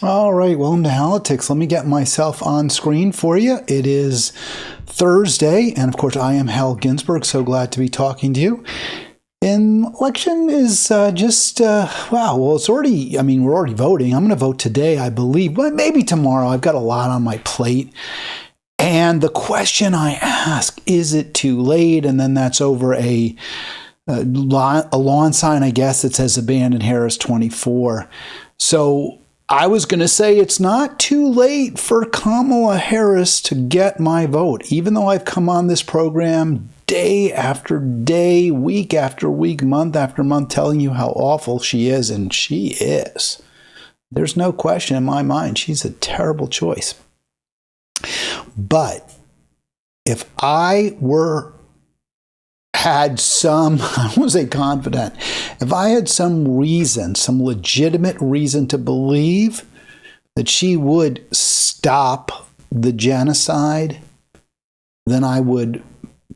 All right, welcome to Halitics. Let me get myself on screen for you. It is Thursday, and of course, I am Hal Ginsberg. So glad to be talking to you. Election is well, it's already, we're already voting. I'm going to vote today, I believe, but maybe tomorrow. I've got a lot on my plate. And the question I ask, is it too late? And then that's over a lawn sign, I guess, that says abandon Harris 24. So I was going to say it's not too late for Kamala Harris to get my vote, even though I've come on this program day after day, week after week, month after month, telling you how awful she is, and she is. There's no question in my mind. She's a terrible choice. But if I had some, I won't say confident, if I had some reason, some legitimate reason to believe that she would stop the genocide, then I would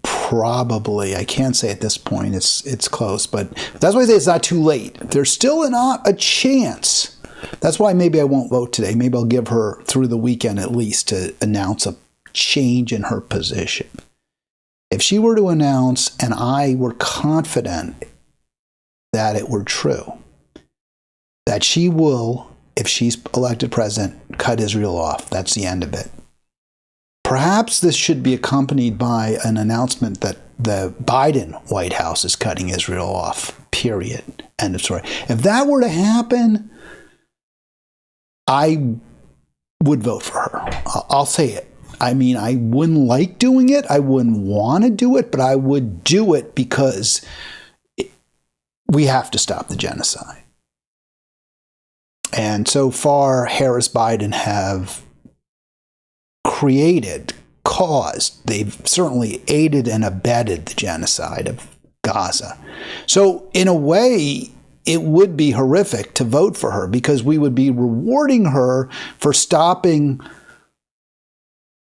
probably, I can't say at this point, it's close, but that's why I say it's not too late. There's still a chance. That's why maybe I won't vote today. Maybe I'll give her through the weekend at least to announce a change in her position. If she were to announce, and I were confident that it were true, that she will, if she's elected president, cut Israel off. That's the end of it. Perhaps this should be accompanied by an announcement that the Biden White House is cutting Israel off, period. End of story. If that were to happen, I would vote for her. I'll say it. I wouldn't like doing it. I wouldn't want to do it, but I would do it because we have to stop the genocide. And so far, Harris, Biden have caused, they've certainly aided and abetted the genocide of Gaza. So in a way, it would be horrific to vote for her because we would be rewarding her for stopping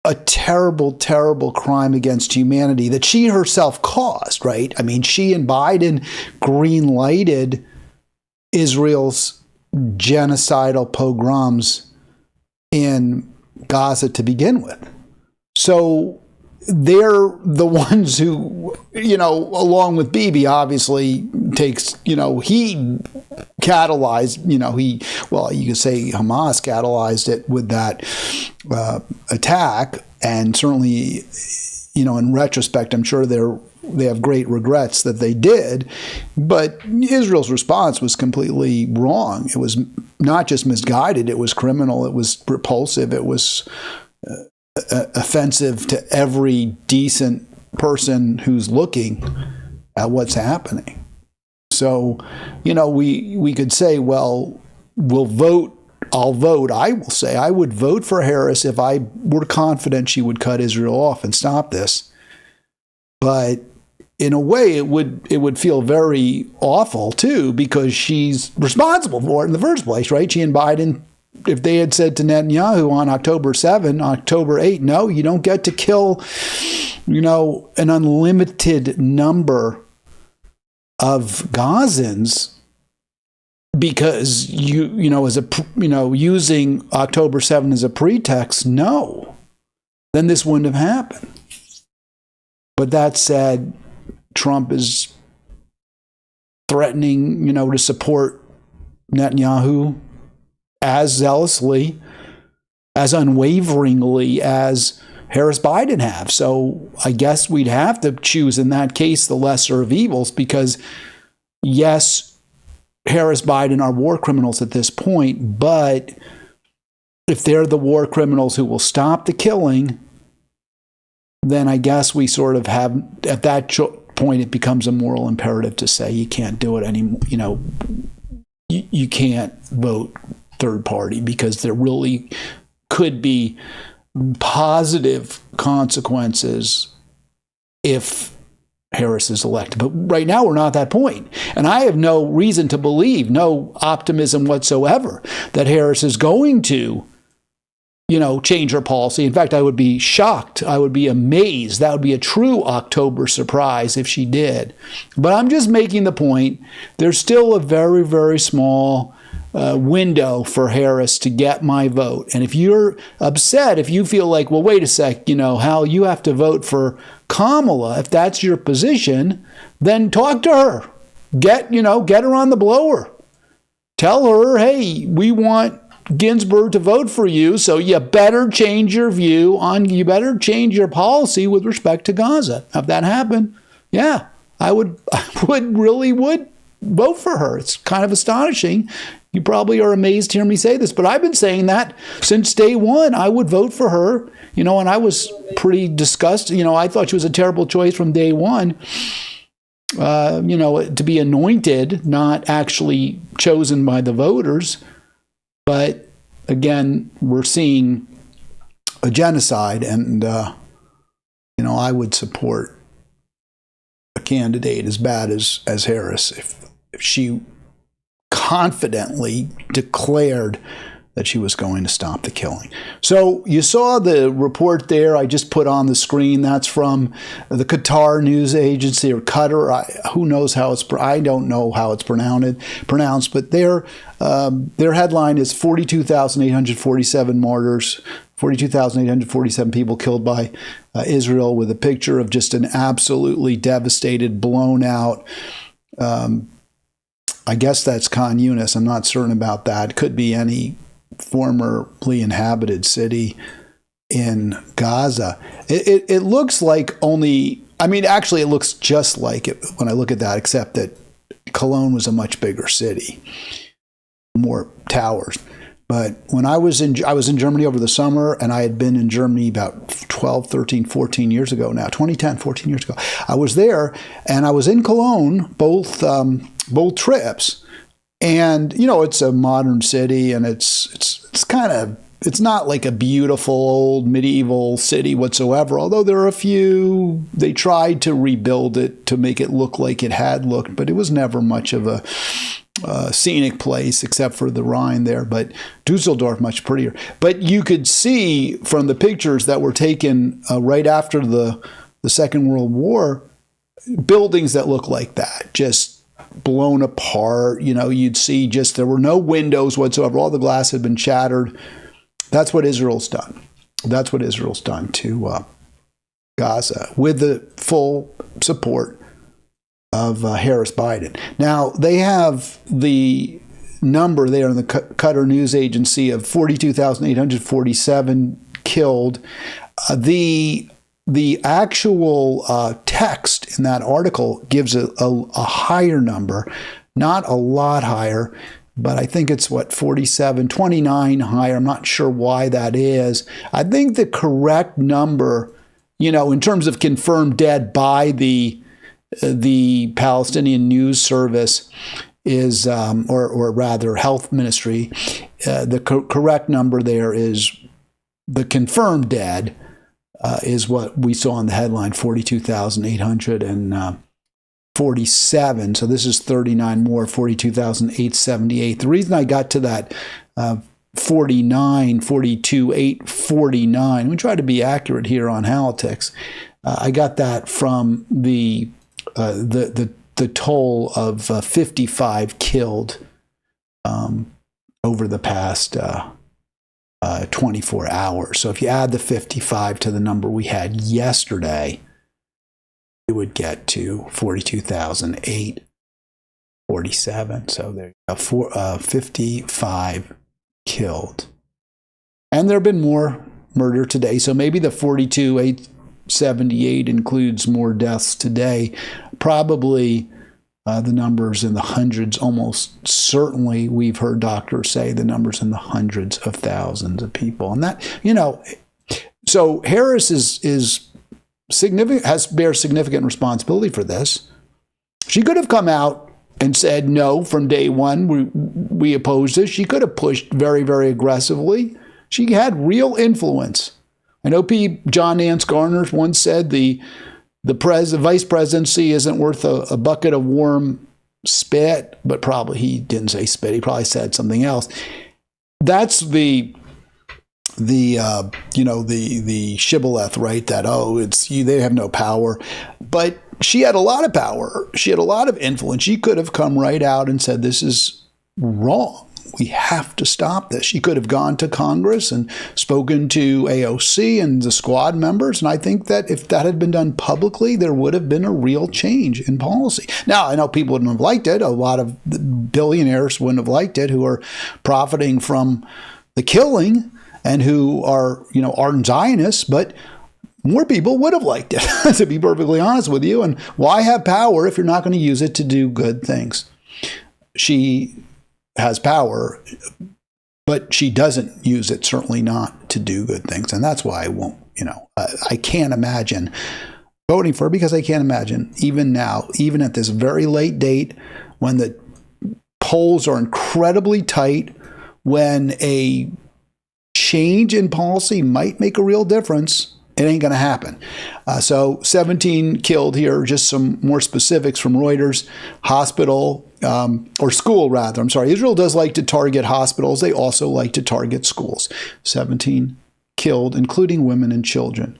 a terrible, terrible crime against humanity that she herself caused, right? She and Biden green-lighted Israel's genocidal pogroms in Gaza to begin with. So they're the ones who, along with Bibi, obviously takes, he catalyzed, you could say Hamas catalyzed it with that attack. And certainly, in retrospect, I'm sure they have great regrets that they did. But Israel's response was completely wrong. It was not just misguided. It was criminal. It was repulsive. It was offensive to every decent person who's looking at what's happening. So, we could say, well, we'll vote. I'll vote. I will say I would vote for Harris if I were confident she would cut Israel off and stop this. But in a way, it would feel very awful, too, because she's responsible for it in the first place, right? She and Biden, if they had said to Netanyahu on October 7, October 8, no, you don't get to kill, an unlimited number of Gazans because using October 7 as a pretext, no, then this wouldn't have happened. But that said, Trump is threatening, to support Netanyahu as zealously, as unwaveringly as Harris Biden have. So I guess we'd have to choose in that case the lesser of evils because, yes, Harris Biden are war criminals at this point, but if they're the war criminals who will stop the killing, then I guess we sort of have, at that point, it becomes a moral imperative to say you can't do it anymore. You can't vote third party because there really could be positive consequences if Harris is elected. But right now, we're not at that point. And I have no reason to believe, no optimism whatsoever, that Harris is going to, change her policy. In fact, I would be shocked. I would be amazed. That would be a true October surprise if she did. But I'm just making the point. There's still a very, very small window for Harris to get my vote. And if you're upset, if you feel like, well, wait a sec, Hal, you have to vote for Kamala, if that's your position, then talk to her. Get her on the blower. Tell her, hey, we want Ginsburg to vote for you, so you better change your you better change your policy with respect to Gaza. If that happened, yeah, I would really vote for her. It's kind of astonishing. You probably are amazed to hear me say this, but I've been saying that since day one. I would vote for her, and I was pretty disgusted. I thought she was a terrible choice from day one. To be anointed, not actually chosen by the voters. But again, we're seeing a genocide, and I would support a candidate as bad as Harris if she confidently declared that she was going to stop the killing. So you saw the report there I just put on the screen. That's from the Qatar news agency, or Qatar. Who knows how it's? I don't know how it's pronounced. But their headline is 42,847 martyrs, 42,847 people killed by Israel, with a picture of just an absolutely devastated, blown out. I guess that's Khan Yunis. I'm not certain about that. It could be any formerly inhabited city in Gaza. It looks like actually it looks just like it when I look at that, except that Cologne was a much bigger city, more towers. But when I was in Germany over the summer, and I had been in Germany about 12, 13, 14 years ago now, 2010, 14 years ago. I was there, and I was in Cologne both trips. And, it's a modern city, and it's not like a beautiful old medieval city whatsoever, although there are a few. They tried to rebuild it to make it look like it had looked, but it was never much of a scenic place except for the Rhine there. But Dusseldorf, much prettier. But you could see from the pictures that were taken right after the Second World War, buildings that look like that, just blown apart. You'd see there were no windows whatsoever. All the glass had been shattered. That's what Israel's done. That's what Israel's done to Gaza, with the full support of Harris Biden. Now, they have the number there in the Qatar news agency of 42,847 killed. The actual text in that article gives a higher number, not a lot higher, but I think it's 47, 29 higher. I'm not sure why that is. I think the correct number, in terms of confirmed dead by the Palestinian News Service is, or rather Health Ministry, the correct number there is the confirmed dead. Is what we saw in the headline, 42,847. So this is 39 more, 42,878. The reason I got to that 42,849, we try to be accurate here on Halitics. I got that from the toll of 55 killed over the past 24 hours. So if you add the 55 to the number we had yesterday, it would get to 42,847. So there you go, 55 killed. And there have been more murder today. So maybe the 42,878 includes more deaths today. Probably the numbers in the hundreds, almost certainly we've heard doctors say the numbers in the hundreds of thousands of people. And that, so Harris is significant, bears significant responsibility for this. She could have come out and said, no, from day one, we oppose this. She could have pushed very, very aggressively. She had real influence. I know John Nance Garner once said the vice presidency isn't worth a bucket of warm spit, but probably he didn't say spit. He probably said something else. That's the shibboleth, right? That, they have no power. But she had a lot of power. She had a lot of influence. She could have come right out and said, this is wrong. we have to stop this. She could have gone to Congress and spoken to AOC and the squad members, and I think that if that had been done publicly, there would have been a real change in policy. Now, I know people wouldn't have liked it. A lot of billionaires wouldn't have liked it who are profiting from the killing and who are, ardent Zionists, but more people would have liked it, to be perfectly honest with you. And why have power if you're not going to use it to do good things? She has power, but she doesn't use it, certainly not to do good things. And that's why I won't, I can't imagine voting for her, because I can't imagine, even now, even at this very late date, when the polls are incredibly tight, when a change in policy might make a real difference, it ain't going to happen. So 17 killed here. Just some more specifics from Reuters. Hospital, or school rather. I'm sorry. Israel does like to target hospitals. They also like to target schools. 17 killed, including women and children,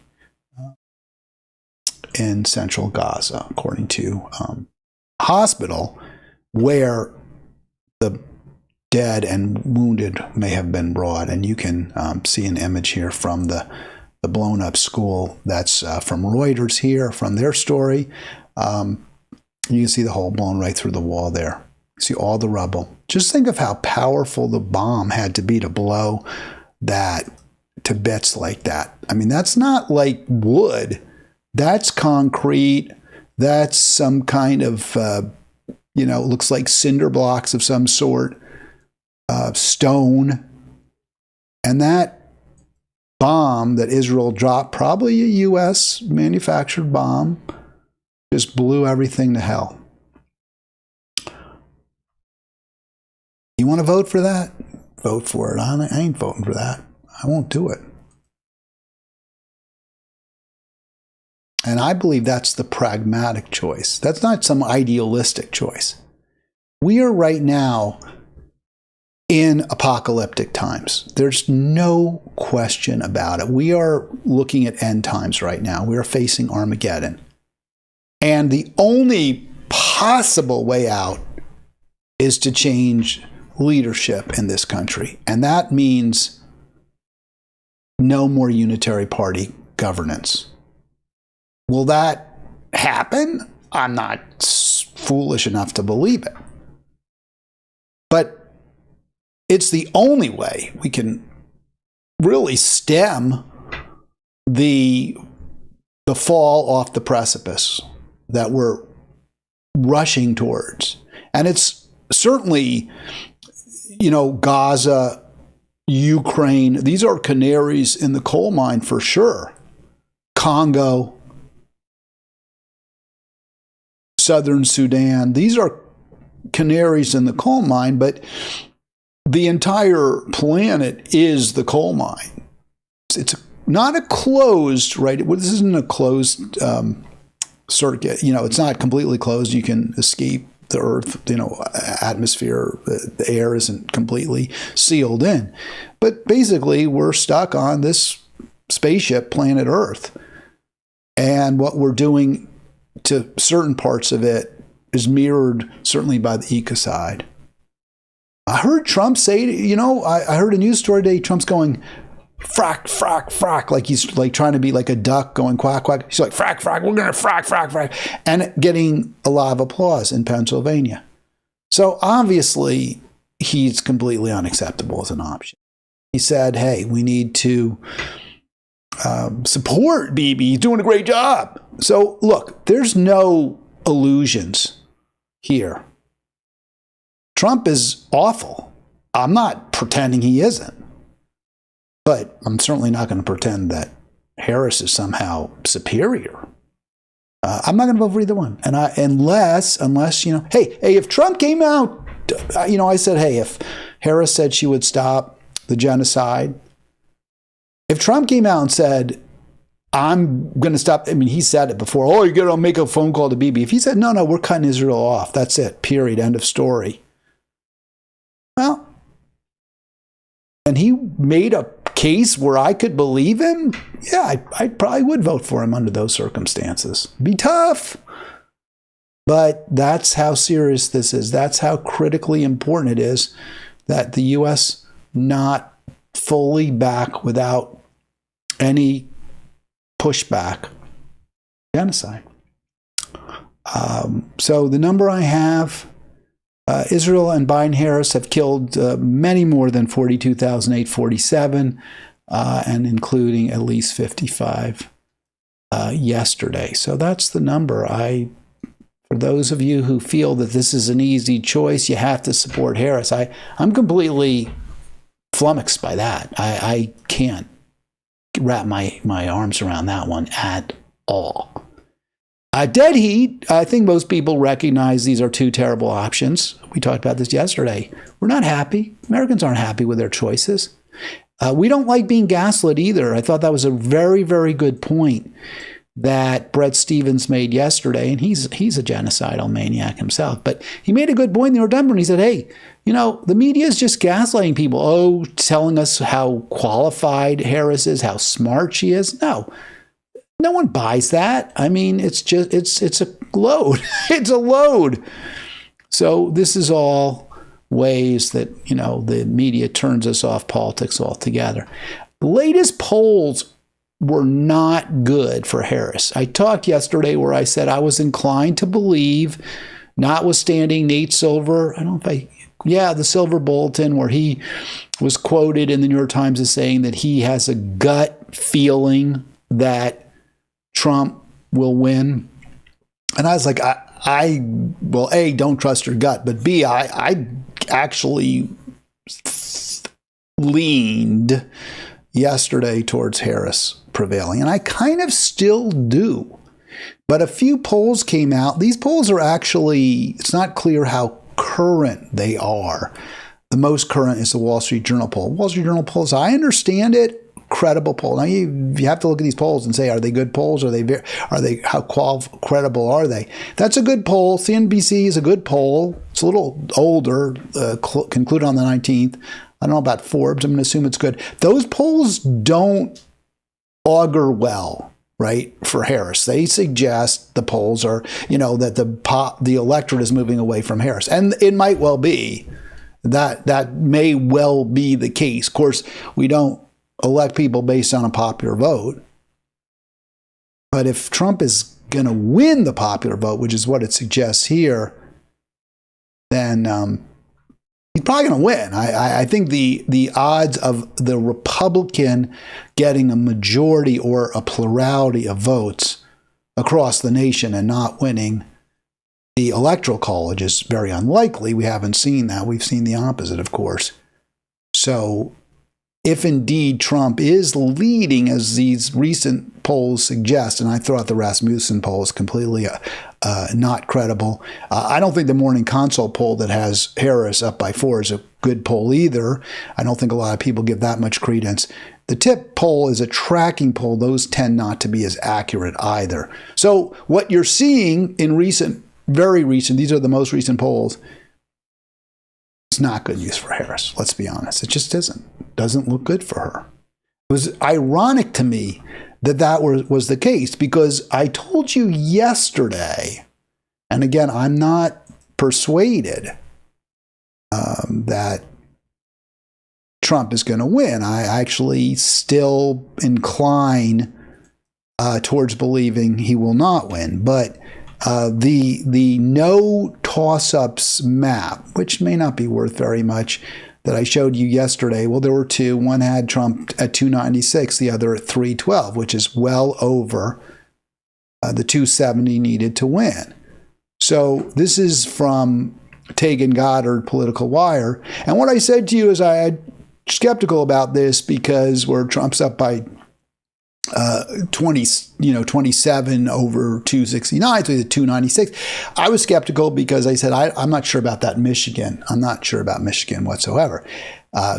in central Gaza, according to hospital, where the dead and wounded may have been brought. And you can see an image here from the blown up school. That's from Reuters here, from their story. You can see the hole blown right through the wall there. See all the rubble. Just think of how powerful the bomb had to be to blow that to bits like that. I mean, that's not like wood. That's concrete. That's some kind of, looks like cinder blocks of some sort, stone. And that bomb that Israel dropped, probably a U.S. manufactured bomb, just blew everything to hell. You want to vote for that? Vote for it. I ain't voting for that. I won't do it. And I believe that's the pragmatic choice. That's not some idealistic choice. We are right now in apocalyptic times. There's no question about it. We are looking at end times right now. We are facing Armageddon. And the only possible way out is to change leadership in this country. And that means no more unitary party governance. Will that happen? I'm not foolish enough to believe it. But it's the only way we can really stem the fall off the precipice that we're rushing towards. And it's certainly, Gaza, Ukraine, these are canaries in the coal mine for sure. Congo, Southern Sudan, these are canaries in the coal mine, but the entire planet is the coal mine. It's not a closed, right? This isn't a closed circuit. It's not completely closed. You can escape the Earth, atmosphere. The air isn't completely sealed in. But basically, we're stuck on this spaceship, planet Earth. And what we're doing to certain parts of it is mirrored certainly by the ecocide. I heard Trump say, I heard a news story today, Trump's going, frack, frack, frack, like he's like trying to be like a duck going quack, quack. He's like, frack, frack, we're going to frack, frack, frack, and getting a lot of applause in Pennsylvania. So obviously, he's completely unacceptable as an option. He said, hey, we need to support Bibi. He's doing a great job. So look, there's no illusions here. Trump is awful. I'm not pretending he isn't. But I'm certainly not going to pretend that Harris is somehow superior. I'm not going to vote for either one. And unless hey, if Trump came out, I said, hey, if Harris said she would stop the genocide, if Trump came out and said, I'm going to stop, he said it before, oh, you're going to make a phone call to Bibi. If he said, no, we're cutting Israel off, that's it, period, end of story. Well, and he made a case where I could believe him, yeah, I probably would vote for him under those circumstances. Be tough. But that's how serious this is. That's how critically important it is that the U.S. not fully back without any pushback genocide. So the number I have, Israel and Biden-Harris have killed many more than 42,847, and including at least 55 yesterday. So that's the number. For those of you who feel that this is an easy choice, you have to support Harris. I'm completely flummoxed by that. I can't wrap my arms around that one at all. Dead heat, I think most people recognize these are two terrible options. We talked about this yesterday. We're not happy. Americans aren't happy with their choices. We don't like being gaslit either. I thought that was a very, very good point that Bret Stephens made yesterday, and he's a genocidal maniac himself. But he made a good point in the New York Times, and he said, hey, the media is just gaslighting people. Telling us how qualified Harris is, how smart she is. No one buys that. I mean, it's a load. It's a load. So this is all ways that, the media turns us off politics altogether. The latest polls were not good for Harris. I talked yesterday where I said I was inclined to believe, notwithstanding Nate Silver, the Silver Bulletin, where he was quoted in the New York Times as saying that he has a gut feeling that Trump will win. And I was like, well, A, don't trust your gut, but B, I actually leaned yesterday towards Harris prevailing, and I kind of still do. But a few polls came out. These polls are actually, it's not clear how current they are. The most current is the Wall Street Journal poll. Wall Street Journal polls, I understand it, credible poll. Now you have to look at these polls and say, are they good polls? Are they how credible are they? That's a good poll. CNBC is a good poll. It's a little older, concluded on the 19th. I don't know about Forbes. I'm going to assume it's good. Those polls don't augur well, right, for Harris. They suggest the polls are, that the electorate is moving away from Harris. And it might well be. That may well be the case. Of course, we don't elect people based on a popular vote. But if Trump is going to win the popular vote, which is what it suggests here, then he's probably going to win. I think the odds of the Republican getting a majority or a plurality of votes across the nation and not winning the Electoral College is very unlikely. We haven't seen that. We've seen the opposite, of course. So if indeed Trump is leading, as these recent polls suggest, and I throw out the Rasmussen poll is completely not credible. I don't think the Morning Consult poll that has Harris up by 4 is a good poll either. I don't think a lot of people give that much credence. The TIP poll is a tracking poll. Those tend not to be as accurate either. So what you're seeing in very recent, these are the most recent polls, it's not good news for Harris. Let's be honest. It just isn't. Doesn't look good for her. It was ironic to me that was the case, because I told you yesterday, and again, I'm not persuaded that Trump is going to win. I actually still incline towards believing he will not win. But the no toss-ups map, which may not be worth very much, that I showed you yesterday, well, there were two. One had Trump at 296, the other at 312, which is well over the 270 needed to win. So this is from Tagan Goddard, Political Wire. And what I said to you is I'm skeptical about this, because where Trump's up by 27 over 269, so he's at 296. I was skeptical because I said, I'm not sure about that Michigan. I'm not sure about Michigan whatsoever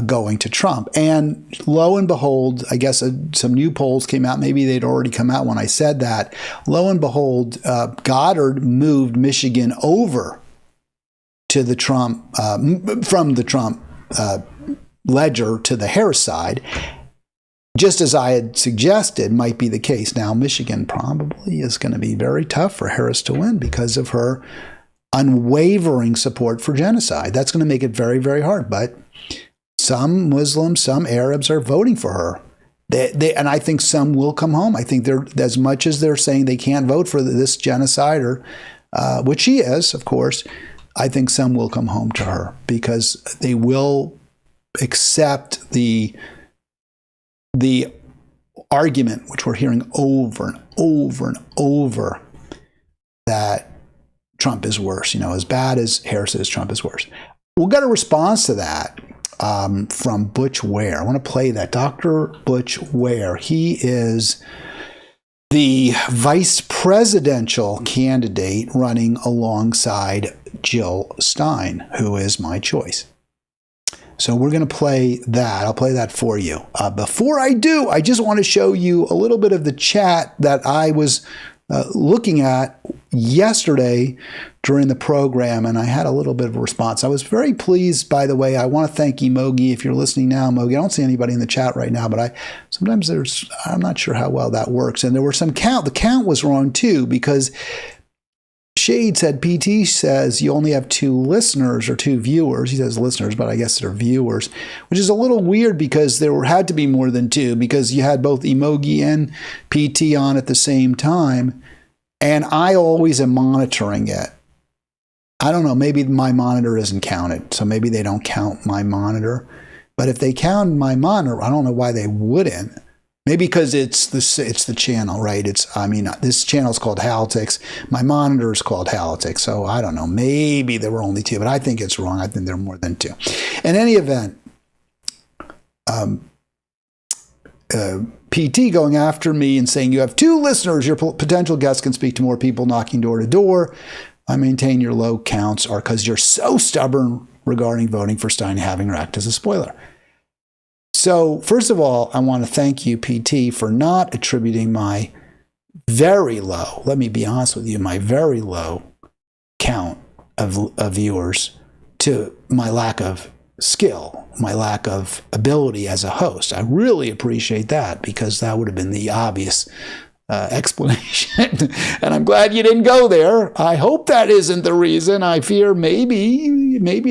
going to Trump. And lo and behold, I guess some new polls came out. Maybe they'd already come out when I said that. Lo and behold, Goddard moved Michigan over to the Trump, from the Trump ledger to the Harris side. Just as I had suggested might be the case. Now, Michigan probably is going to be very tough for Harris to win because of her unwavering support for genocide. That's going to make it very, very hard. But some Muslims, some Arabs are voting for her. And I think some will come home. I think they're, as much as they're saying they can't vote for this genocider, which she is, of course, I think some will come home to her because they will accept the argument, which we're hearing over and over and over, that Trump is worse. As bad as Harris is, Trump is worse. We'll get a response to that from Butch Ware. I want to play that. Dr. Butch Ware. He is the vice presidential candidate running alongside Jill Stein, who is my choice. So we're going to play that. I'll play that for you. Before I do, I just want to show you a little bit of the chat that I was looking at yesterday during the program, and I had a little bit of a response. I was very pleased, by the way. I want to thank Emogi. If you're listening now, Emogi, I don't see anybody in the chat right now, but sometimes I'm not sure how well that works. And there were some count. The count was wrong too, because Shade said, PT says you only have 2 listeners or 2 viewers. He says listeners, but I guess they're viewers, which is a little weird because there had to be more than 2 because you had both Emogi and PT on at the same time. And I always am monitoring it. I don't know, maybe my monitor isn't counted, so maybe they don't count my monitor. But if they count my monitor, I don't know why they wouldn't. Maybe because it's the channel, right? This channel is called Halitics. My monitor is called Halitics. So I don't know. Maybe there were only 2, but I think it's wrong. I think there are more than 2. In any event, PT going after me and saying you have 2 listeners, your potential guests can speak to more people knocking door to door. I maintain your low counts are because you're so stubborn regarding voting for Stein having her act as a spoiler. So first of all, I want to thank you, PT, for not attributing my very low, let me be honest with you, my very low count of viewers to my lack of skill, my lack of ability as a host. I really appreciate that because that would have been the obvious explanation. And I'm glad you didn't go there. I hope that isn't the reason. I fear maybe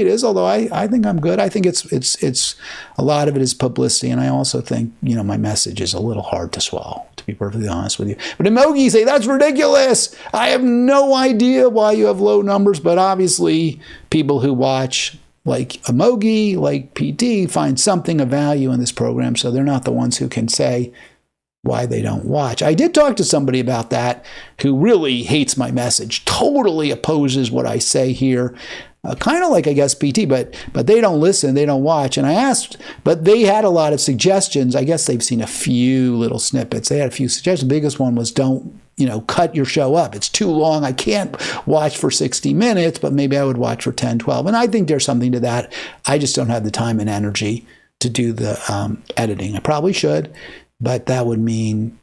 it is, although I think I'm good. I think it's a lot of it is publicity, and I also think, my message is a little hard to swallow, to be perfectly honest with you. But Emogi say, that's ridiculous. I have no idea why you have low numbers, but obviously people who watch like Emogi, like PT, find something of value in this program, so they're not the ones who can say why they don't watch. I did talk to somebody about that who really hates my message, totally opposes what I say here, kind of like, I guess, PT, but they don't listen, they don't watch. And I asked, but they had a lot of suggestions. I guess they've seen a few little snippets. They had a few suggestions. The biggest one was don't, cut your show up. It's too long. I can't watch for 60 minutes, but maybe I would watch for 10, 12. And I think there's something to that. I just don't have the time and energy to do the editing. I probably should. But that would mean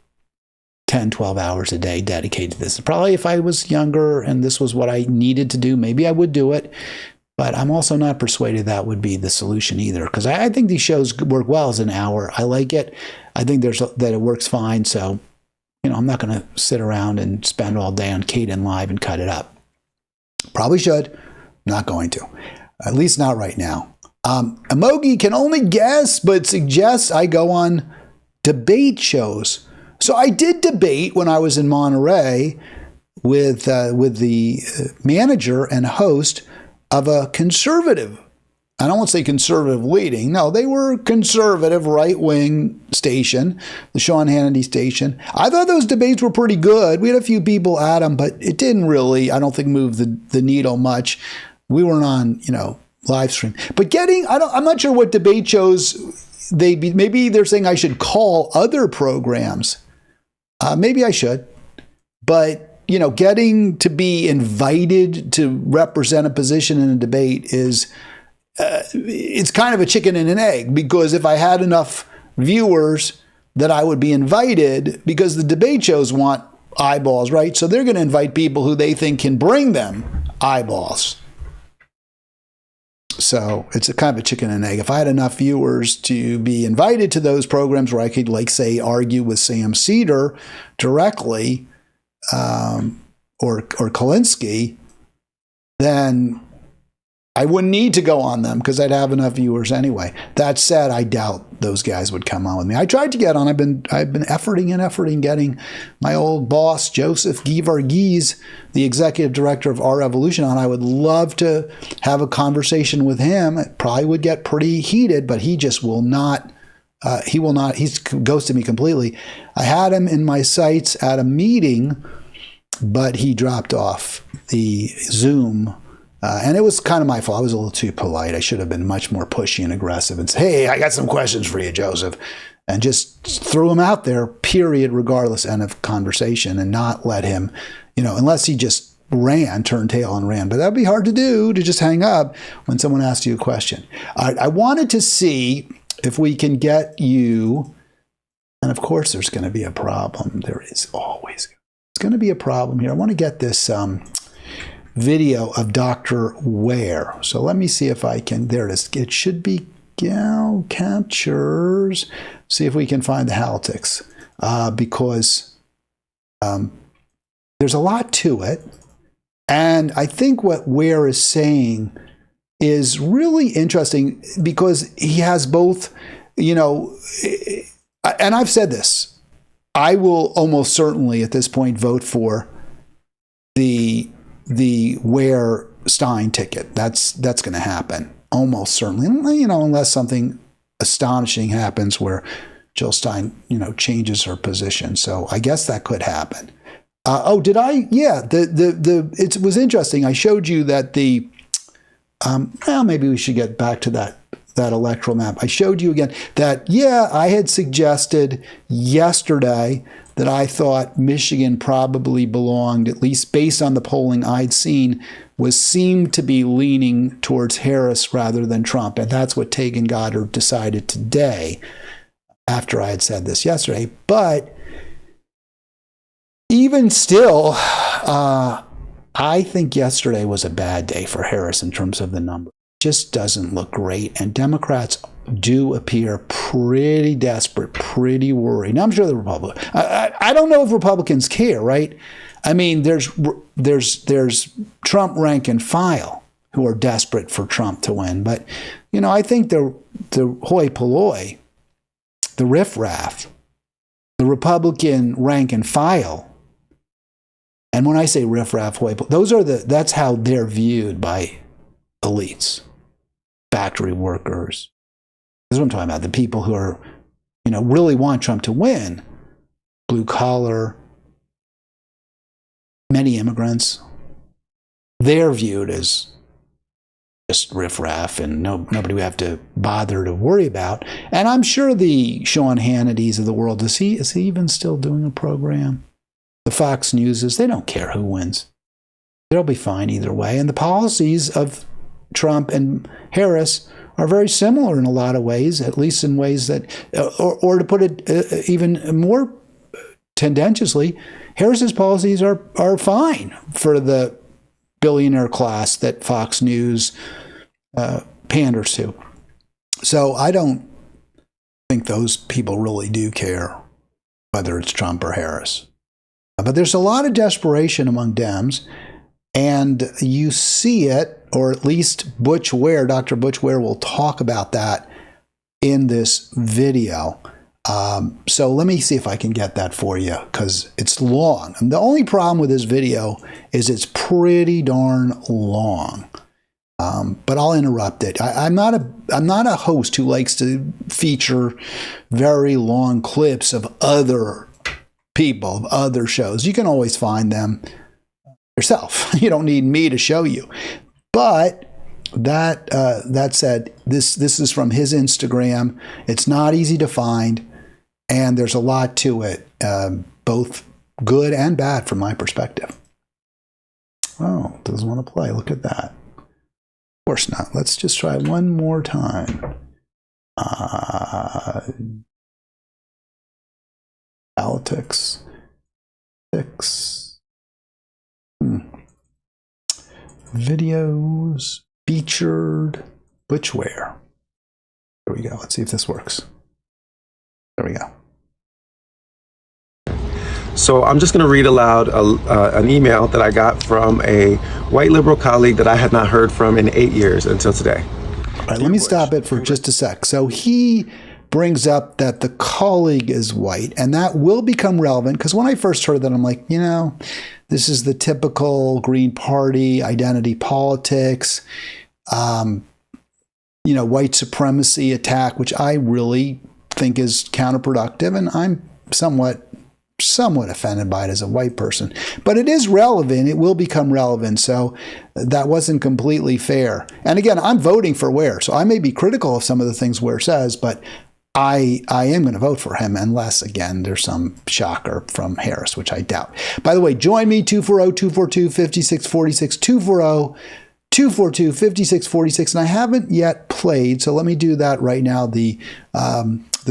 10, 12 hours a day dedicated to this. Probably if I was younger and this was what I needed to do, maybe I would do it. But I'm also not persuaded that would be the solution either. Because I think these shows work well as an hour. I like it. I think that it works fine. So, I'm not going to sit around and spend all day on Caden Live and cut it up. Probably should. Not going to. At least not right now. Emogi can only guess, but suggests I go on debate shows. So I did debate when I was in Monterey with the manager and host of a conservative, I don't want to say conservative leading, no, they were conservative right-wing station, the Sean Hannity station. I thought those debates were pretty good. We had a few people at them, but it didn't really, I don't think, move the needle much. We weren't on, live stream. But I'm not sure what debate shows maybe they're saying I should call other programs. Maybe I should. But, getting to be invited to represent a position in a debate is, it's kind of a chicken and an egg, because if I had enough viewers that I would be invited, because the debate shows want eyeballs, right? So they're going to invite people who they think can bring them eyeballs. So it's a kind of a chicken and egg. If I had enough viewers to be invited to those programs where I could, say, argue with Sam Cedar directly, or Kalinsky, then I wouldn't need to go on them because I'd have enough viewers anyway. That said, I doubt those guys would come on with me. I tried to get on. I've been efforting getting my old boss, Joseph Geevarghese, the executive director of Our Revolution, on. I would love to have a conversation with him. It probably would get pretty heated, but he just will not. He will not. He's ghosted me completely. I had him in my sights at a meeting, but he dropped off the Zoom. And it was kind of my fault. I was a little too polite. I should have been much more pushy and aggressive and say, hey, I got some questions for you, Joseph. And just threw him out there, period, regardless, end of conversation, and not let him, unless he just turned tail and ran. But that would be hard to do, to just hang up when someone asks you a question. I wanted to see if we can get you, and of course there's going to be a problem. There is always. It's going to be a problem here. I want to get this video of Dr. Ware. So let me see if I can, there it is. It should be captures. See if we can find the Halitics, because there's a lot to it. And I think what Ware is saying is really interesting because he has both, and I've said this, I will almost certainly at this point vote for the Ware-Stein ticket. That's going to happen almost certainly, unless something astonishing happens where Jill Stein, changes her position. So I guess that could happen. Did I? Yeah. It was interesting. I showed you that maybe we should get back to that electoral map. I showed you again that, I had suggested yesterday that I thought Michigan probably belonged, at least based on the polling I'd seen, seemed to be leaning towards Harris rather than Trump. And that's what Tegan Goddard decided today, after I had said this yesterday. But even still, I think yesterday was a bad day for Harris in terms of the number. It just doesn't look great. And Democrats do appear pretty desperate, pretty worried. Now, I'm sure the Republicans, I don't know if Republicans care, right? I mean, there's Trump rank and file who are desperate for Trump to win. But, I think the hoi polloi, the riffraff, the Republican rank and file, and when I say riffraff, hoi polloi, that's how they're viewed by elites, factory workers. This is what I'm talking about. The people who are, really want Trump to win, blue collar, many immigrants, they're viewed as just riffraff and nobody we have to bother to worry about. And I'm sure the Sean Hannitys of the world, is he even still doing a program? The Fox Newses, they don't care who wins. They'll be fine either way. And the policies of Trump and Harris are very similar in a lot of ways, at least in ways that, or to put it even more tendentiously, Harris's policies are fine for the billionaire class that Fox News panders to. So I don't think those people really do care whether it's Trump or Harris. But there's a lot of desperation among Dems, and you see it, or at least Butch Ware, Dr. Butch Ware will talk about that in this video. So let me see if I can get that for you, because it's long. And the only problem with this video is it's pretty darn long. But I'll interrupt it. I'm not a host who likes to feature very long clips of other people, of other shows. You can always find them yourself. You don't need me to show you. But that said, this is from his Instagram. It's not easy to find, and there's a lot to it, both good and bad from my perspective. Oh, doesn't want to play. Look at that. Of course not. Let's just try one more time. Halitics. Videos featured Butch Ware. There we go. Let's see if this works. There we go. So I'm just going to read aloud an email that I got from a white liberal colleague that I had not heard from in 8 years until today. All right, let me stop it for just a sec. So he brings up that the colleague is white, and that will become relevant because when I first heard that, I'm like, this is the typical Green Party identity politics, white supremacy attack, which I really think is counterproductive, and I'm somewhat offended by it as a white person. But it is relevant. It will become relevant. So that wasn't completely fair. And again, I'm voting for Ware, so I may be critical of some of the things Ware says, but I am going to vote for him unless, again, there's some shocker from Harris, which I doubt. By the way, join me, 240-242-5646, 240-242-5646. And I haven't yet played, so let me do that right now, the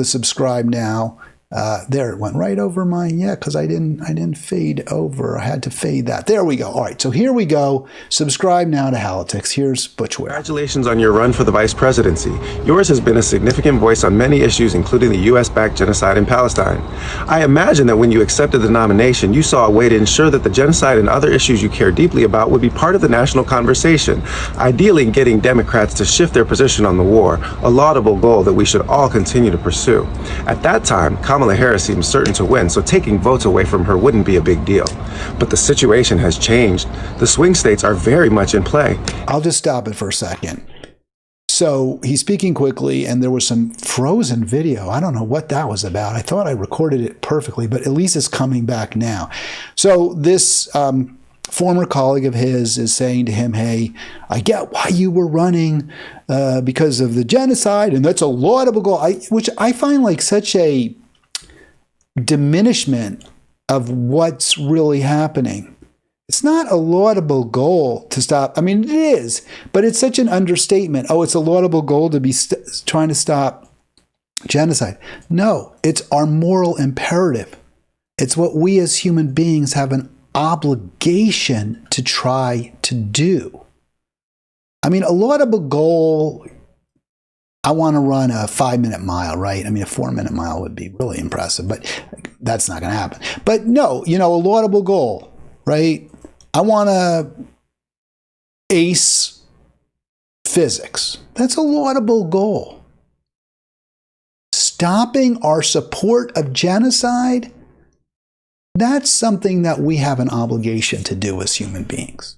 subscribe now. There, it went right over mine. Yeah, because I didn't fade over. I had to fade that. There we go. All right, so here we go. Subscribe now to Halitics. Here's Butch Ware. Congratulations on your run for the vice presidency. Yours has been a significant voice on many issues, including the U.S.-backed genocide in Palestine. I imagine that when you accepted the nomination, you saw a way to ensure that the genocide and other issues you care deeply about would be part of the national conversation, ideally getting Democrats to shift their position on the war, a laudable goal that we should all continue to pursue. At that time, Kamala Harris seems certain to win, so taking votes away from her wouldn't be a big deal. But the situation has changed. The swing states are very much in play. I'll just stop it for a second. So he's speaking quickly, and there was some frozen video. I don't know what that was about. I thought I recorded it perfectly, but at least it's coming back now. So this former colleague of his is saying to him, hey, I get why you were running because of the genocide, and that's a laudable goal, which I find like such a diminishment of what's really happening. It's not a laudable goal to stop. I mean, it is, but it's such an understatement. Oh, it's a laudable goal to be trying to stop genocide. No, it's our moral imperative. It's what we as human beings have an obligation to try to do. I mean, a laudable goal, I want to run a 5-minute mile, right? I mean, a 4-minute mile would be really impressive, but that's not going to happen. But no, a laudable goal, right? I want to ace physics. That's a laudable goal. Stopping our support of genocide, that's something that we have an obligation to do as human beings.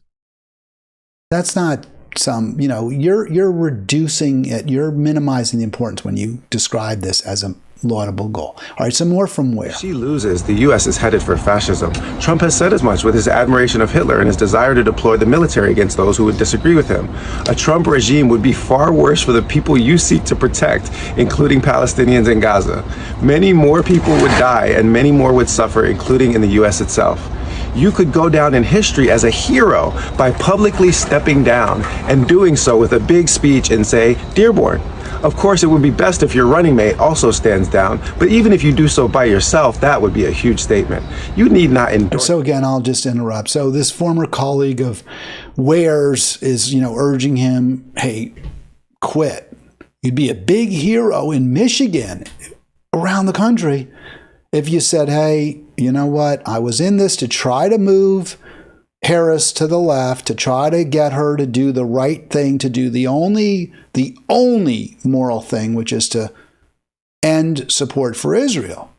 That's not you're reducing it, you're minimizing the importance when you describe this as a laudable goal. All right, some more from Ware. If she loses, the U.S. is headed for fascism. Trump has said as much with his admiration of Hitler and his desire to deploy the military against those who would disagree with him. A Trump regime would be far worse for the people you seek to protect, including Palestinians in Gaza. Many more people would die and many more would suffer, including in the U.S. itself. You could go down in history as a hero by publicly stepping down and doing so with a big speech and say, Dearborn. Of course, it would be best if your running mate also stands down, but even if you do so by yourself, that would be a huge statement. You need not endorse. So again, I'll just interrupt. So this former colleague of Ware's is, urging him, hey, quit. You'd be a big hero in Michigan, around the country, if you said, hey, you know what? I was in this to try to move Harris to the left, to try to get her to do the right thing, to do the only moral thing, which is to end support for Israel.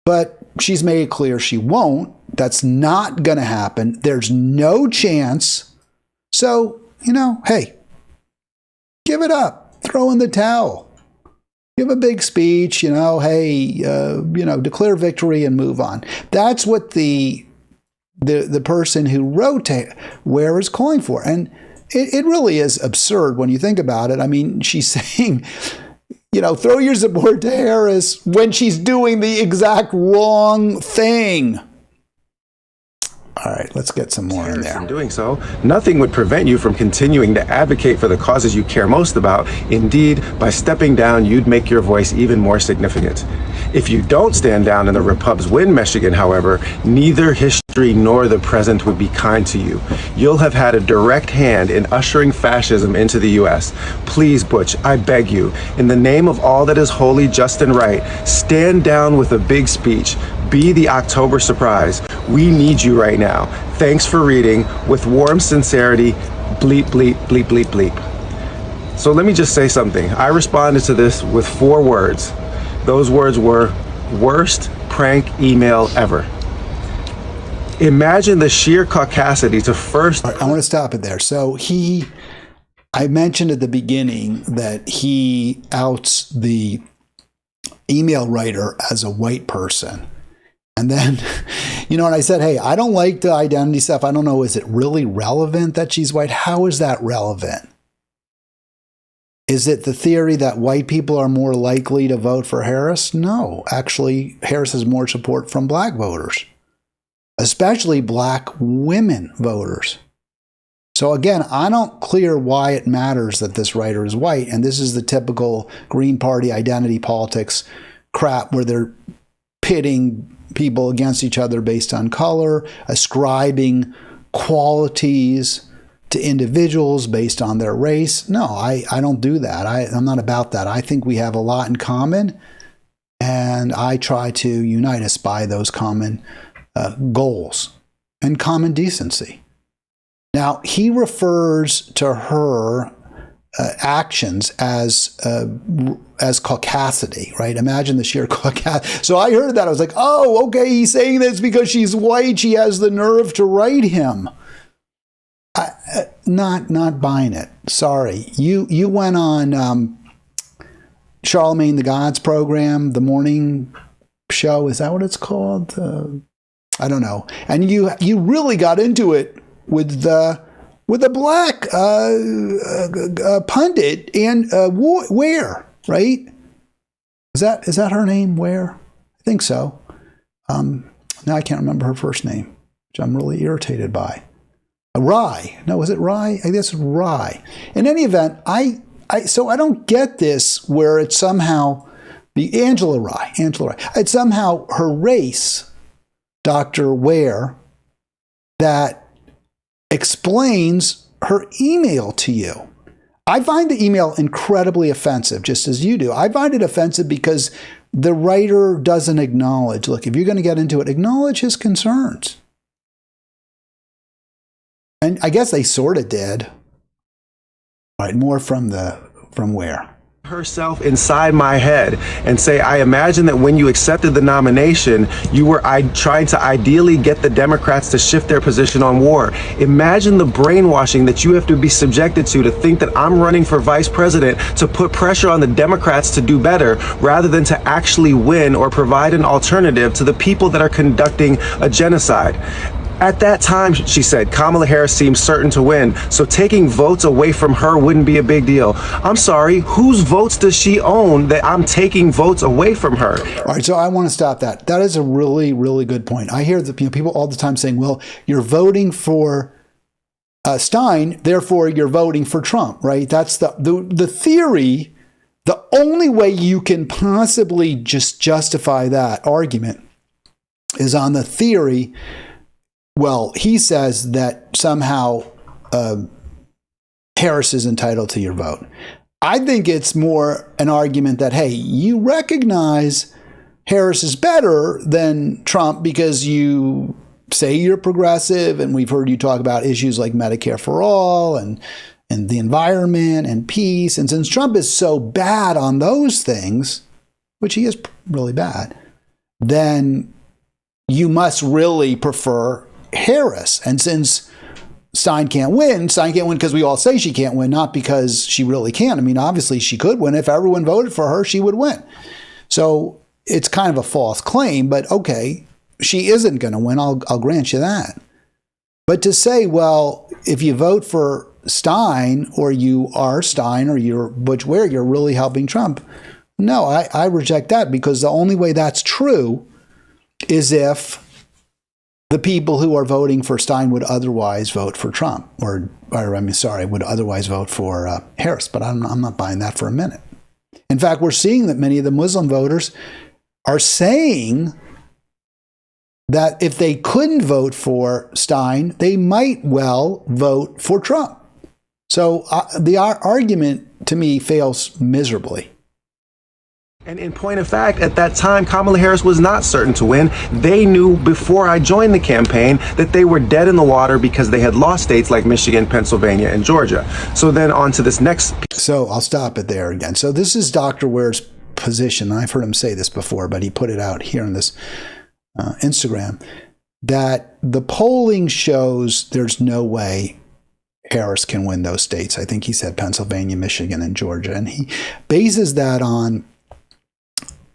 But she's made it clear she won't. That's not going to happen. There's no chance. So, hey, give it up. Throw in the towel. Give a big speech, hey, declare victory and move on. That's what the person who wrote Ware is calling for. And it really is absurd when you think about it. I mean, she's saying, throw your support to Harris when she's doing the exact wrong thing. All right, let's get some more in there. In doing so, nothing would prevent you from continuing to advocate for the causes you care most about. Indeed, by stepping down, you'd make your voice even more significant. If you don't stand down and the Repubs win Michigan, however, neither history nor the present would be kind to you. You'll have had a direct hand in ushering fascism into the U.S. Please, Butch, I beg you, in the name of all that is holy, just, and right, stand down with a big speech. Be the October surprise. We need you right now. Thanks for reading. With warm sincerity, bleep, bleep, bleep, bleep, bleep. So let me just say something. I responded to this with 4 words. Those words were, worst prank email ever. Imagine the sheer caucasity to first... I want to stop it there. So I mentioned at the beginning that he outs the email writer as a white person. And then, and I said, hey, I don't like the identity stuff. I don't know, is it really relevant that she's white? How is that relevant? Is it the theory that white people are more likely to vote for Harris? No, actually, Harris has more support from black voters, especially black women voters. So again, I don't clear why it matters that this writer is white. And this is the typical Green Party identity politics crap where they're pitting people against each other based on color, ascribing qualities to individuals based on their race. No, I don't do that. I'm not about that. I think we have a lot in common, and I try to unite us by those common goals and common decency. Now, he refers to her actions as caucasity, right? Imagine the sheer caucasity. So I heard that. I was like, oh, okay, he's saying this because she's white. She has the nerve to write him. Not buying it. Sorry. You went on Charlemagne the God's program, the morning show. Is that what it's called? I don't know. And you really got into it with a black pundit and Ware, right? Is that her name, Ware? I think so. Now I can't remember her first name, which I'm really irritated by. Rye. No, was it Rye? I guess Rye. In any event, so I don't get this where it's somehow the Angela Rye. It's somehow her race, Dr. Ware, that explains her email to you. I find the email incredibly offensive, just as you do. I find it offensive because the writer doesn't acknowledge, look, if you're going to get into it, acknowledge his concerns. And I guess they sort of did. All right, more from Ware. Herself inside my head and say, I imagine that when you accepted the nomination, you were trying to ideally get the Democrats to shift their position on war. Imagine the brainwashing that you have to be subjected to think that I'm running for vice president to put pressure on the Democrats to do better rather than to actually win or provide an alternative to the people that are conducting a genocide. At that time, she said, Kamala Harris seems certain to win, so taking votes away from her wouldn't be a big deal. I'm sorry, whose votes does she own that I'm taking votes away from her? All right, so I want to stop that. That is a really, really good point. I hear that people all the time saying, well, you're voting for Stein, therefore you're voting for Trump, right? That's the theory. The only way you can possibly just justify that argument is on the theory. Well, he says that somehow Harris is entitled to your vote. I think it's more an argument that, hey, you recognize Harris is better than Trump because you say you're progressive, and we've heard you talk about issues like Medicare for all and the environment and peace. And since Trump is so bad on those things, which he is really bad, then you must really prefer Harris. And since Stein can't win because we all say she can't win, not because she really can't. I mean, obviously she could win. If everyone voted for her, she would win. So it's kind of a false claim, but okay, she isn't going to win. I'll grant you that. But to say, well, if you vote for Stein or you are Stein or you're Butch Ware, you're really helping Trump. No, I reject that, because the only way that's true is if the people who are voting for Stein would otherwise vote for Trump, would otherwise vote for Harris. But I'm not buying that for a minute. In fact, we're seeing that many of the Muslim voters are saying that if they couldn't vote for Stein, they might well vote for Trump. So the argument, to me, fails miserably. And in point of fact, at that time, Kamala Harris was not certain to win. They knew before I joined the campaign that they were dead in the water because they had lost states like Michigan, Pennsylvania, and Georgia. So then on to this next. So I'll stop it there again. So this is Dr. Ware's position. I've heard him say this before, but he put it out here on this Instagram, that the polling shows there's no way Harris can win those states. I think he said Pennsylvania, Michigan, and Georgia. And he bases that on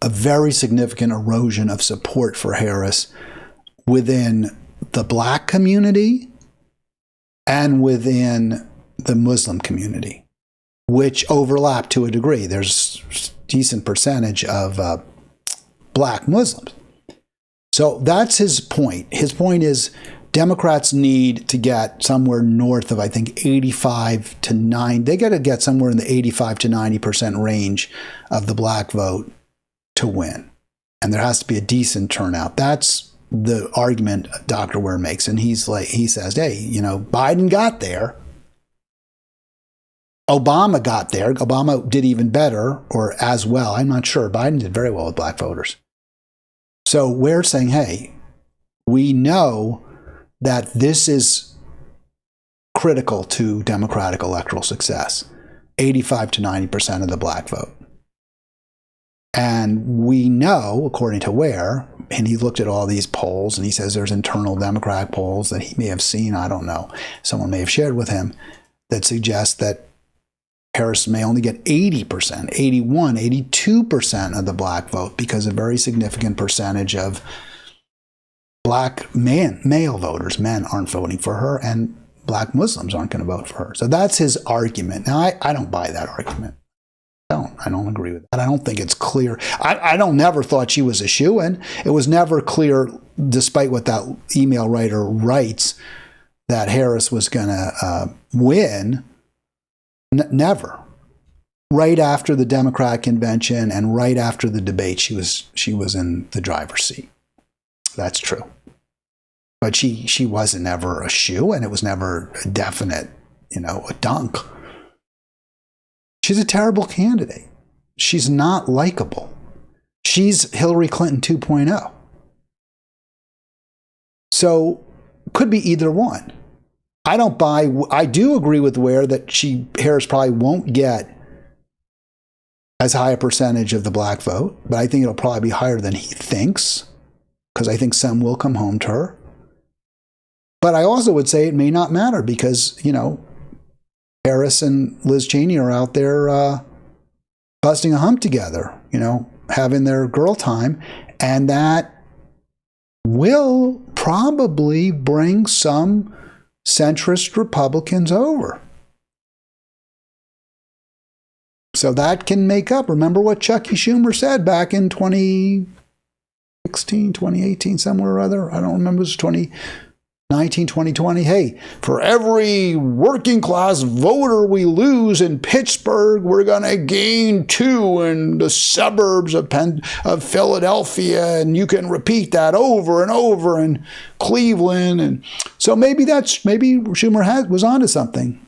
a very significant erosion of support for Harris within the Black community and within the Muslim community, which overlap to a degree. There's a decent percentage of Black Muslims. So that's his point. His point is Democrats need to get somewhere north of, I think, 85 to 9. They got to get somewhere in the 85 to 90% range of the Black vote to win. And there has to be a decent turnout. That's the argument Dr. Ware makes. And he says, hey, Biden got there. Obama got there. Obama did even better or as well. I'm not sure. Biden did very well with Black voters. So we're saying, hey, we know that this is critical to Democratic electoral success. 85 to 90% of the Black vote. And we know, according to Ware, and he looked at all these polls, and he says there's internal Democratic polls that he may have seen, I don't know, someone may have shared with him, that suggest that Harris may only get 80%, 81, 82% of the Black vote because a very significant percentage of Black male voters, men, aren't voting for her, and Black Muslims aren't going to vote for her. So that's his argument. Now, I don't buy that argument. I don't agree with that. I don't think it's clear. I never thought she was a shoo-in. It was never clear, despite what that email writer writes, that Harris was going to win. Never. Right after the Democratic convention and right after the debate, she was in the driver's seat. That's true. But she wasn't ever a shoo, and it was never a definite, a dunk. She's a terrible candidate. She's not likable. She's Hillary Clinton 2.0. So could be either one. I do agree with Ware that Harris probably won't get as high a percentage of the Black vote, but I think it'll probably be higher than he thinks, because I think some will come home to her. But I also would say it may not matter because, Harris and Liz Cheney are out there busting a hump together, having their girl time. And that will probably bring some centrist Republicans over. So that can make up. Remember what Chucky Schumer said back in 2016, 2018, somewhere or other? I don't remember. It was 2019, 2020. Hey, for every working class voter we lose in Pittsburgh, we're going to gain 2 in the suburbs of Philadelphia. And you can repeat that over and over in Cleveland. And so maybe Schumer was onto something,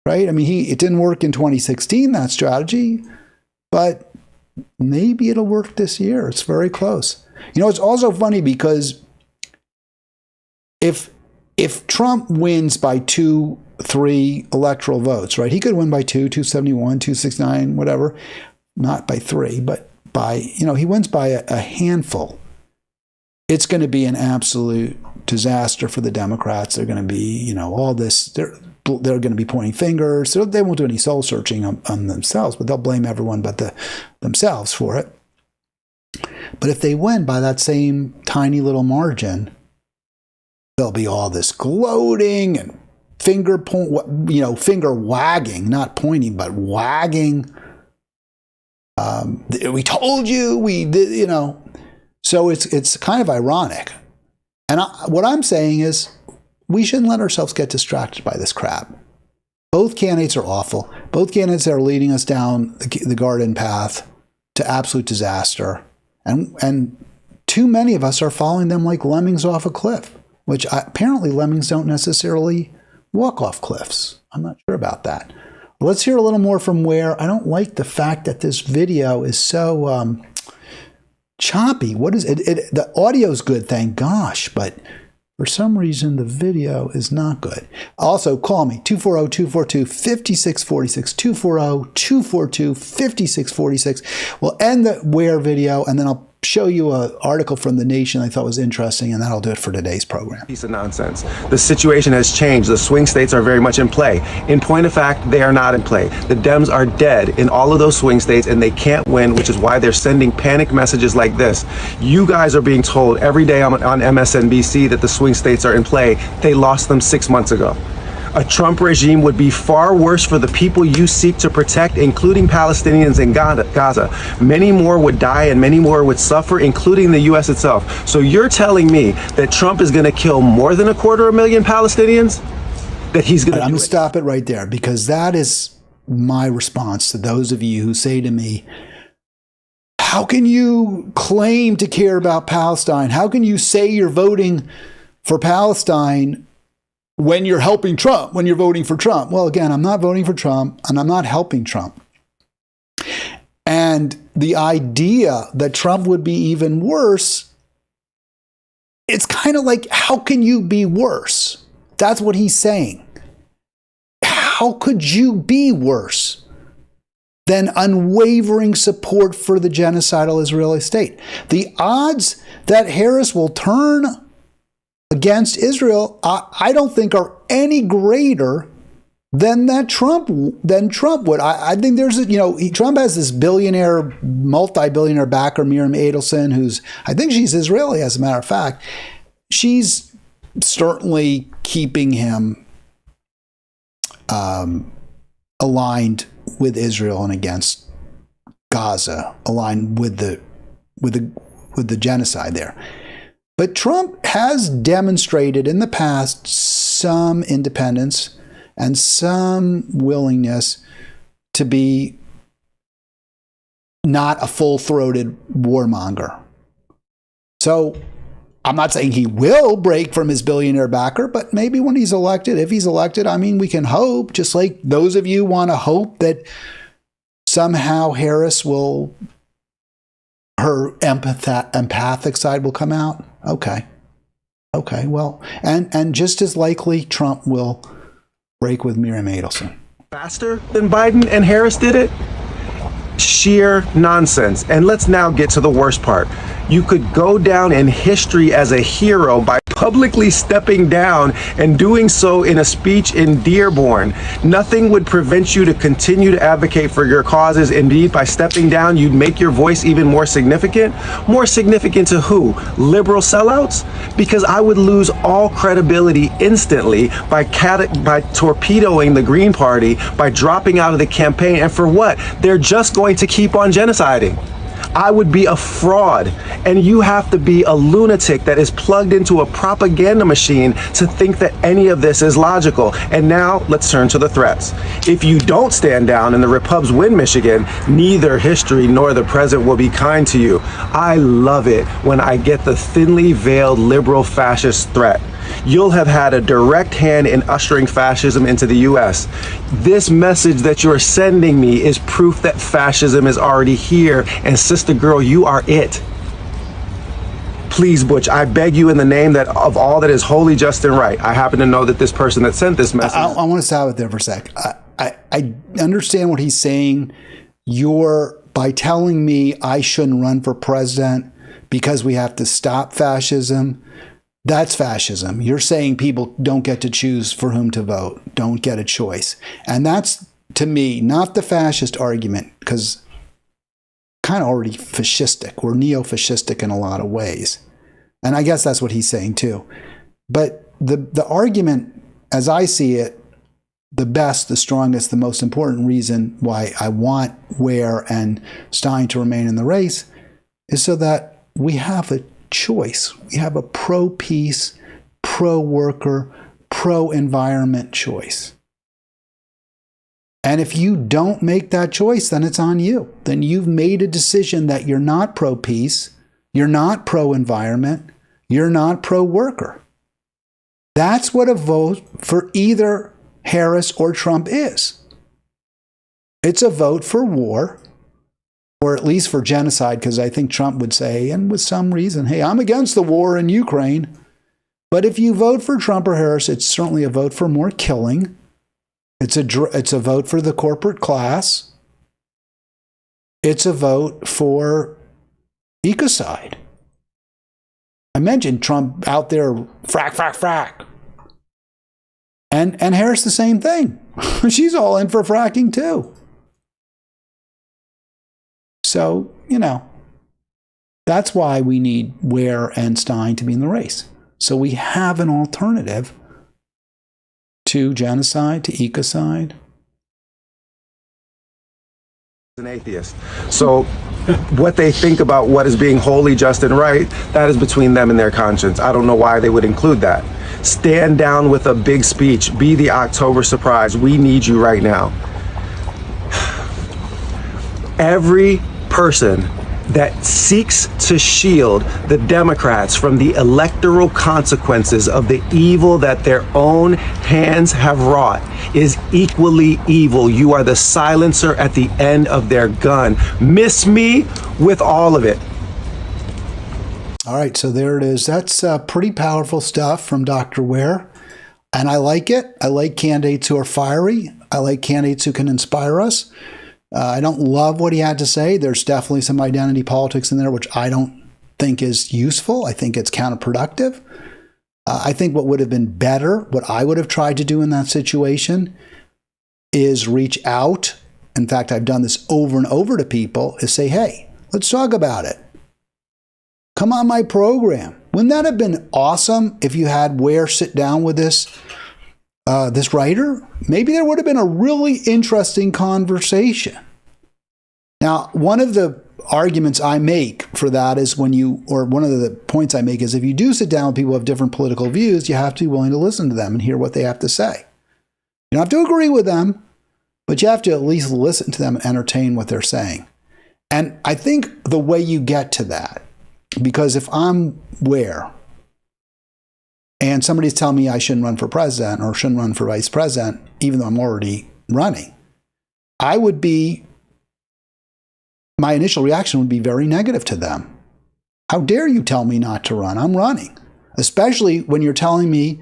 right? I mean, it didn't work in 2016, that strategy, but maybe it'll work this year. It's very close. It's also funny because if Trump wins by 2, 3 electoral votes, right? He could win by 2, 271, 269, whatever. Not by 3, but by, he wins by a handful. It's going to be an absolute disaster for the Democrats. They're going to be, all this, they're going to be pointing fingers. They won't do any soul searching on themselves, but they'll blame everyone but themselves for it. But if they win by that same tiny little margin, there'll be all this gloating and finger wagging, not pointing, but wagging. We told you, we did, So it's kind of ironic. And what I'm saying is we shouldn't let ourselves get distracted by this crap. Both candidates are awful. Both candidates are leading us down the garden path to absolute disaster. And too many of us are following them like lemmings off a cliff, which apparently lemmings don't necessarily walk off cliffs. I'm not sure about that. Let's hear a little more from Ware. I don't like the fact that this video is so choppy. What is it? The audio's good, thank gosh, but for some reason the video is not good. Also, call me 240-242-5646, 240-242-5646. We'll end the Ware video, and then I'll show you an article from The Nation I thought was interesting, and that'll do it for today's program. Piece of nonsense. The situation has changed. The swing states are very much in play. In point of fact, they are not in play. The Dems are dead in all of those swing states, and they can't win, which is why they're sending panic messages like this. You guys are being told every day on MSNBC that the swing states are in play. They lost them 6 months ago. A Trump regime would be far worse for the people you seek to protect, including Palestinians in Gaza. Many more would die and many more would suffer, including the U.S. itself. So you're telling me that Trump is going to kill more than 250,000 Palestinians? That he's going to... I'm going to stop it right there, because that is my response to those of you who say to me, how can you claim to care about Palestine? How can you say you're voting for Palestine when you're helping Trump, when you're voting for Trump? Well, again, I'm not voting for Trump, and I'm not helping Trump. And the idea that Trump would be even worse, it's kind of like, how can you be worse? That's what he's saying. How could you be worse than unwavering support for the genocidal Israeli state? The odds that Harris will turn against Israel, I don't think are any greater than Trump would. I think there's Trump has this billionaire, multi-billionaire backer, Miriam Adelson, who's, I think she's Israeli, as a matter of fact. She's certainly keeping him aligned with Israel and against Gaza, aligned with the genocide there. But Trump has demonstrated in the past some independence and some willingness to be not a full-throated warmonger. So I'm not saying he will break from his billionaire backer, but maybe when he's elected, if he's elected, I mean, we can hope, just like those of you want to hope that somehow Harris will, her empathic side will come out. Okay, well, and just as likely, Trump will break with Miriam Adelson. Faster than Biden and Harris did it? Sheer nonsense. And let's now get to the worst part. You could go down in history as a hero by publicly stepping down and doing so in a speech in Dearborn. Nothing would prevent you to continue to advocate for your causes. Indeed, by stepping down, you'd make your voice even more significant. More significant to who? Liberal sellouts? Because I would lose all credibility instantly by torpedoing the Green Party, by dropping out of the campaign. And for what? They're just going to keep on genociding. I would be a fraud, and you have to be a lunatic that is plugged into a propaganda machine to think that any of this is logical. And now let's turn to the threats. If you don't stand down and the Repubs win Michigan, neither history nor the present will be kind to you. I love it when I get the thinly veiled liberal fascist threat. You'll have had a direct hand in ushering fascism into the U.S. This message that you're sending me is proof that fascism is already here, and sister girl, you are it. Please, Butch, I beg you in the name that of all that is holy, just, and right. I happen to know that this person that sent this message... I want to stop it there for a sec. I understand what he's saying. By telling me I shouldn't run for president because we have to stop fascism, that's fascism. You're saying people don't get to choose for whom to vote, don't get a choice. And that's, to me, not the fascist argument, because kind of already fascistic. We're neo-fascistic in a lot of ways. And I guess that's what he's saying too. But the argument, as I see it, the best, the strongest, the most important reason why I want Ware and Stein to remain in the race is so that we have a choice. We have a pro-peace, pro-worker, pro-environment choice. And if you don't make that choice, then it's on you. Then you've made a decision that you're not pro-peace, you're not pro-environment, you're not pro-worker. That's what a vote for either Harris or Trump is. It's a vote for war, or at least for genocide, because I think Trump would say, and with some reason, hey, I'm against the war in Ukraine. But if you vote for Trump or Harris, it's certainly a vote for more killing. It's a vote for the corporate class. It's a vote for ecocide. I mentioned Trump out there, frack, frack, frack. And Harris the same thing. She's all in for fracking too. So, that's why we need Ware and Stein to be in the race. So we have an alternative to genocide, to ecocide. An atheist. So what they think about what is being holy, just, and right, that is between them and their conscience. I don't know why they would include that. Stand down with a big speech. Be the October surprise. We need you right now. Every person that seeks to shield the Democrats from the electoral consequences of the evil that their own hands have wrought is equally evil. You are the silencer at the end of their gun. Miss me with all of it. All right, so there it is. That's pretty powerful stuff from Dr. Ware, and I like it. I like candidates who are fiery. I like candidates who can inspire us. I don't love what he had to say. There's definitely some identity politics in there, which I don't think is useful. I think it's counterproductive. I think what would have been better, what I would have tried to do in that situation, is reach out. In fact, I've done this over and over to people, is say, hey, let's talk about it. Come on my program. Wouldn't that have been awesome if you had Ware sit down with this writer? Maybe there would have been a really interesting conversation. Now, one of the arguments I make for that is one of the points I make is if you do sit down with people who have different political views, you have to be willing to listen to them and hear what they have to say. You don't have to agree with them, but you have to at least listen to them and entertain what they're saying. And I think the way you get to that, because if I'm Ware, and somebody's telling me I shouldn't run for president or shouldn't run for vice president, even though I'm already running, my initial reaction would be very negative to them. How dare you tell me not to run? I'm running. Especially when you're telling me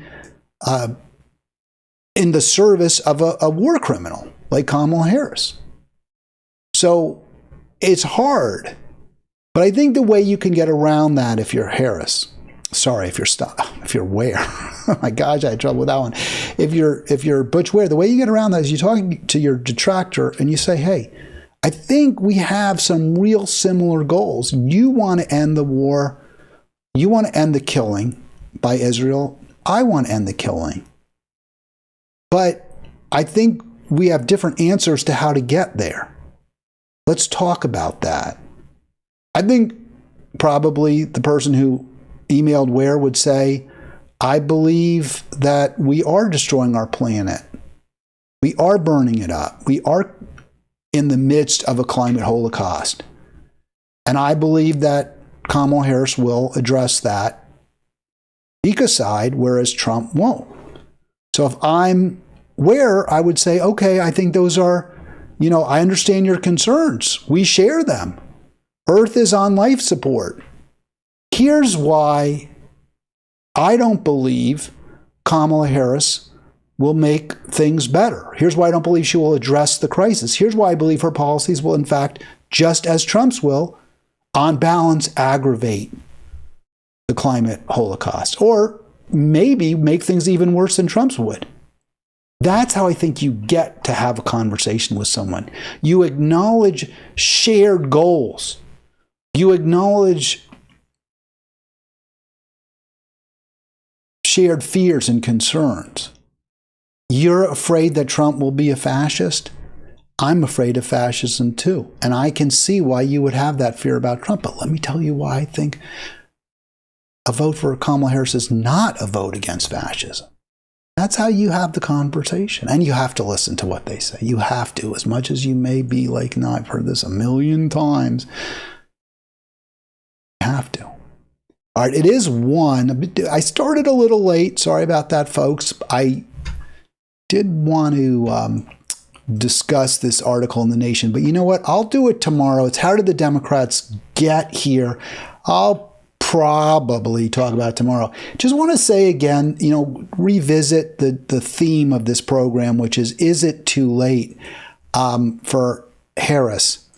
in the service of a war criminal like Kamala Harris. So it's hard. But I think the way you can get around that if you're Harris, if you're Ware. Oh my gosh, I had trouble with that one. If you're Butch Ware, the way you get around that is you talk to your detractor and you say, hey, I think we have some real similar goals. You want to end the war. You want to end the killing by Israel. I want to end the killing. But I think we have different answers to how to get there. Let's talk about that. I think probably the person who emailed Ware would say, I believe that we are destroying our planet. We are burning it up. We are in the midst of a climate holocaust. And I believe that Kamala Harris will address that ecocide, whereas Trump won't. So if I'm Ware, I would say, okay, I think those are, I understand your concerns. We share them. Earth is on life support. Here's why I don't believe Kamala Harris will make things better. Here's why I don't believe she will address the crisis. Here's why I believe her policies will, in fact, just as Trump's will, on balance, aggravate the climate holocaust, or maybe make things even worse than Trump's would. That's how I think you get to have a conversation with someone. You acknowledge shared goals. You acknowledge shared fears and concerns. You're afraid that Trump will be a fascist? I'm afraid of fascism too. And I can see why you would have that fear about Trump. But let me tell you why I think a vote for Kamala Harris is not a vote against fascism. That's how you have the conversation. And you have to listen to what they say. You have to, as much as you may be like, no, I've heard this a million times. You have to. All right, it is 1. I started a little late. Sorry about that, folks. I did want to discuss this article in The Nation, but you know what? I'll do it tomorrow. It's how did the Democrats get here? I'll probably talk about it tomorrow. Just want to say again, revisit the theme of this program, which is it too late for Harris?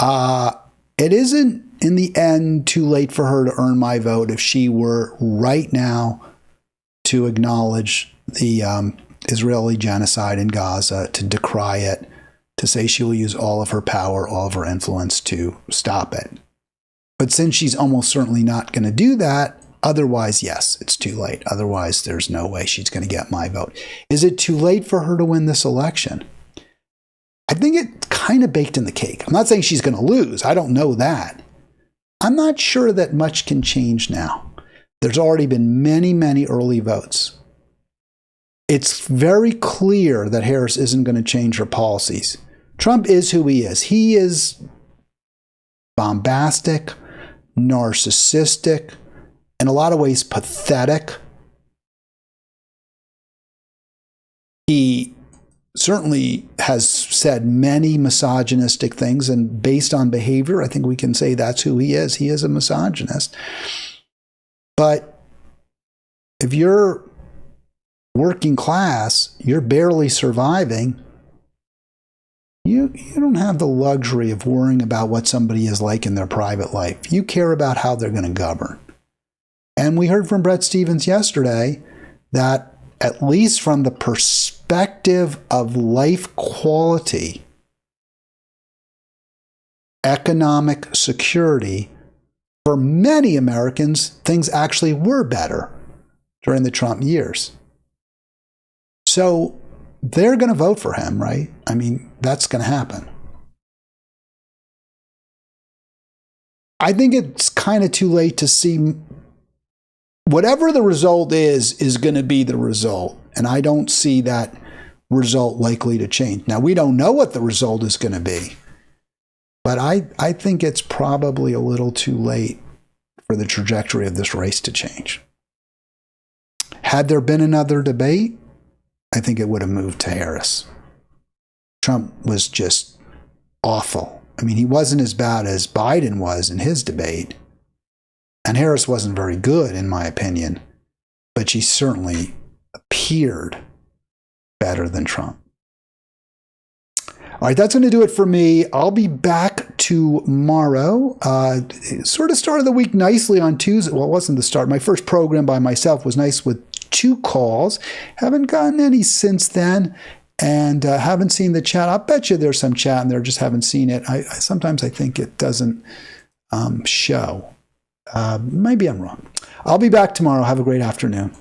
It isn't in the end too late for her to earn my vote if she were right now to acknowledge the Israeli genocide in Gaza, to decry it, to say she will use all of her power, all of her influence to stop it. But since she's almost certainly not going to do that, otherwise, yes, it's too late. Otherwise, there's no way she's going to get my vote. Is it too late for her to win this election? I think it's kind of baked in the cake. I'm not saying she's going to lose. I don't know that. I'm not sure that much can change now. There's already been many, many early votes. It's very clear that Harris isn't going to change her policies. Trump is who he is. He is bombastic, narcissistic, in a lot of ways pathetic. He certainly has said many misogynistic things, and based on behavior, I think we can say that's who he is. He is a misogynist. But if you're working class, you're barely surviving, you don't have the luxury of worrying about what somebody is like in their private life. You care about how they're going to govern. And we heard from Bret Stephens yesterday that, at least from the perspective of life quality, economic security, for many Americans, things actually were better during the Trump years. So they're going to vote for him, right? I mean, that's going to happen. I think it's kind of too late to see. Whatever the result is going to be the result. And I don't see that result likely to change. Now, we don't know what the result is going to be. But I think it's probably a little too late for the trajectory of this race to change. Had there been another debate, I think it would have moved to Harris. Trump was just awful. I mean, he wasn't as bad as Biden was in his debate. And Harris wasn't very good, in my opinion. But she certainly appeared better than Trump. All right, that's going to do it for me. I'll be back tomorrow. Sort of started the week nicely on Tuesday. Well, it wasn't the start. My first program by myself was nice with 2 calls. Haven't gotten any since then, and haven't seen the chat. I'll bet you there's some chat in there, just haven't seen it. Sometimes I think it doesn't show. Maybe I'm wrong. I'll be back tomorrow. Have a great afternoon.